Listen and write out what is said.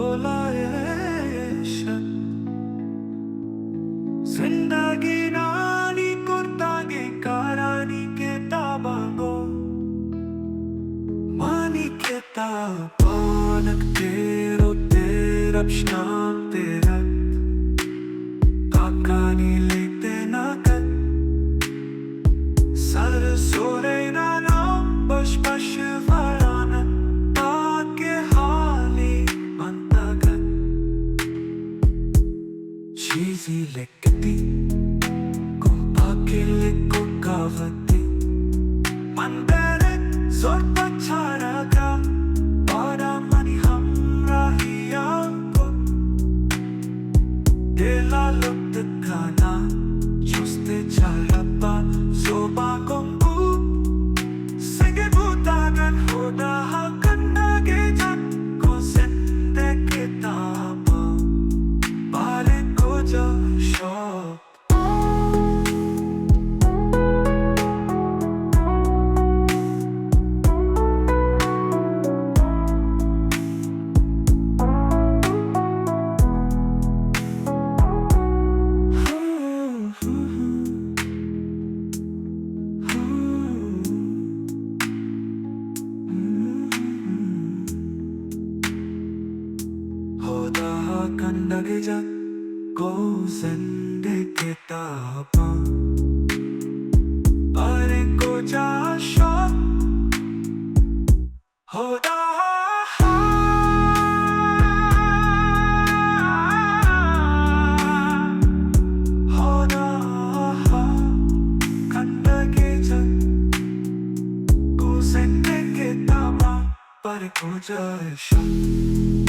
होला ये शक जिंदगी नानी कुर्तागे कारानी के ताबागो मानी के ताबानक तेरो तेरब शाम तेरा ताकानी लेते ना कर सर सोरे ना नाम बश बश वाराना ताके हाली बनता कर चीज़ी लिखती को आके लिखो कावती मंदरे जोर पछाड़ा का पारा मनी हम राहिया को दिला लुप्त खाना चुस्ते चालपा सोबा कंबू सिंगे बुतागन होदा हाकन्ना के जग को जिंदे के ताबा बारे को जो शौक होदा हाकन्ना के जग को जिंदे के ताबा बारे को जो शौक होदा होदा कंधा के जग को जिंदे के ताबा बारे को जो शौक